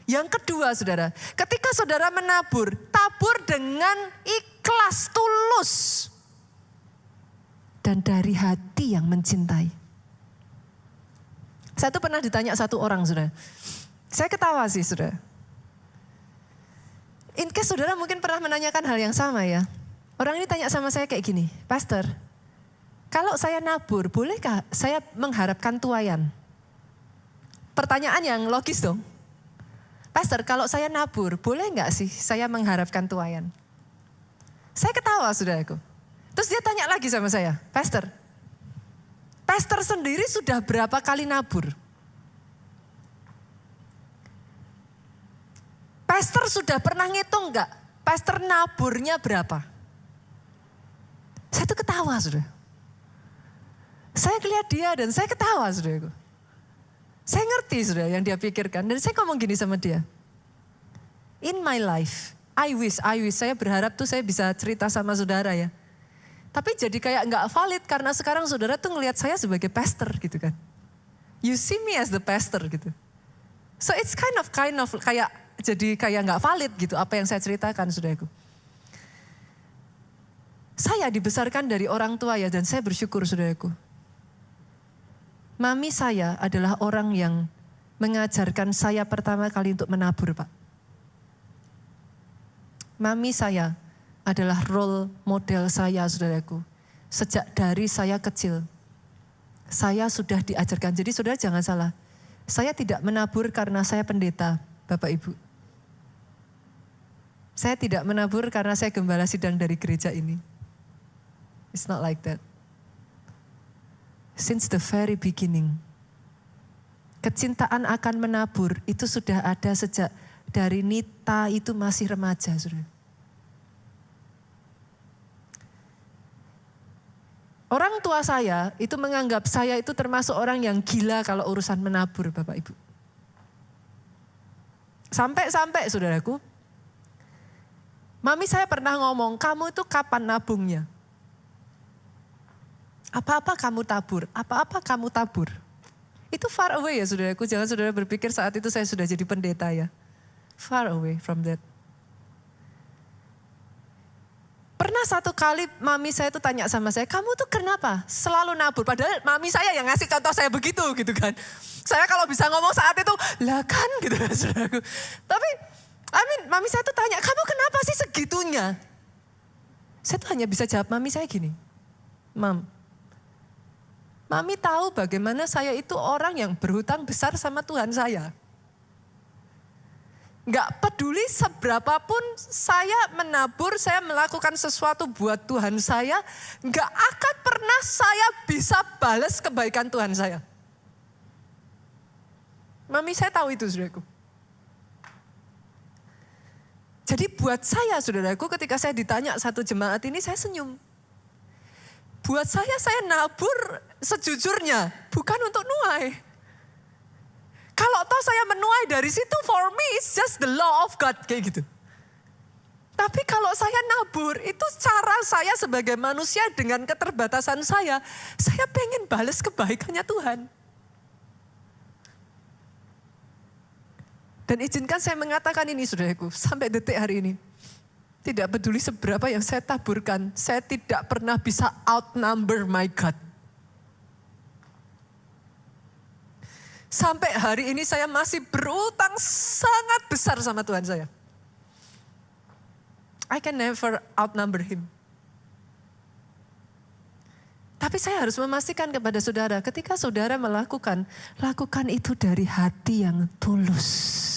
Yang kedua saudara, ketika saudara menabur, tabur dengan ikhlas, tulus. Dan dari hati yang mencintai. Saya tuh pernah ditanya satu orang saudara. Saya ketawa sih saudara. In case saudara mungkin pernah menanyakan hal yang sama ya. Orang ini tanya sama saya kayak gini, Pastor, kalau saya nabur, bolehkah saya mengharapkan tuaian? Pertanyaan yang logis dong. Pastor, kalau saya nabur, boleh nggak sih saya mengharapkan tuaian? Saya ketawa saudaraku. Terus dia tanya lagi sama saya, Pastor sendiri sudah berapa kali nabur? Pastor sudah pernah ngitung nggak? Pastor naburnya berapa? Saya tuh ketawa saudara. Saya lihat dia dan saya ketawa saudaraku. Saya ngerti saudara yang dia pikirkan dan saya ngomong gini sama dia. In my life, I wish, saya berharap tuh saya bisa cerita sama saudara ya. Tapi jadi kayak nggak valid karena sekarang saudara tuh ngelihat saya sebagai pastor gitu kan. You see me as the pastor gitu. So it's kind of kayak jadi kayak nggak valid gitu apa yang saya ceritakan saudaraku. Saya dibesarkan dari orang tua ya dan saya bersyukur saudaraku. Mami saya adalah orang yang mengajarkan saya pertama kali untuk menabur Pak. Mami saya adalah role model saya saudaraku. Sejak dari saya kecil, saya sudah diajarkan. Jadi saudara jangan salah, saya tidak menabur karena saya pendeta Bapak Ibu. Saya tidak menabur karena saya gembala sidang dari gereja ini. It's not like that. Since the very beginning, kecintaan akan menabur itu sudah ada sejak dari Nita itu masih remaja. Saudara. Orang tua saya itu menganggap saya itu termasuk orang yang gila kalau urusan menabur Bapak Ibu. Sampai-sampai saudaraku, mami saya pernah ngomong, kamu itu kapan nabungnya? Apa-apa kamu tabur, apa-apa kamu tabur. Itu far away ya saudaraku, jangan saudara berpikir saat itu saya sudah jadi pendeta ya. Far away from that. Pernah satu kali mami saya tuh tanya sama saya, kamu tuh kenapa selalu nabur? Padahal mami saya yang ngasih contoh saya begitu gitu kan. Saya kalau bisa ngomong saat itu, lah kan gitu kan saudaraku. Tapi mami saya tuh tanya, kamu kenapa sih segitunya? Saya tuh hanya bisa jawab mami saya gini, Mami tahu bagaimana saya itu orang yang berhutang besar sama Tuhan saya. Gak peduli seberapapun saya menabur, saya melakukan sesuatu buat Tuhan saya, gak akan pernah saya bisa balas kebaikan Tuhan saya. Mami saya tahu itu saudaraku. Jadi buat saya saudaraku ketika saya ditanya satu jemaat ini saya senyum. Buat saya nabur sejujurnya bukan untuk nuai. Kalau toh saya menuai dari situ for me it's just the law of God kayak gitu. Tapi kalau saya nabur itu cara saya sebagai manusia dengan keterbatasan saya pengen balas kebaikannya Tuhan. Dan izinkan saya mengatakan ini saudaraku sampai detik hari ini. Tidak peduli seberapa yang saya taburkan, saya tidak pernah bisa outnumber my God. Sampai hari ini saya masih berutang sangat besar sama Tuhan saya. I can never outnumber him. Tapi saya harus memastikan kepada saudara, ketika saudara lakukan itu dari hati yang tulus.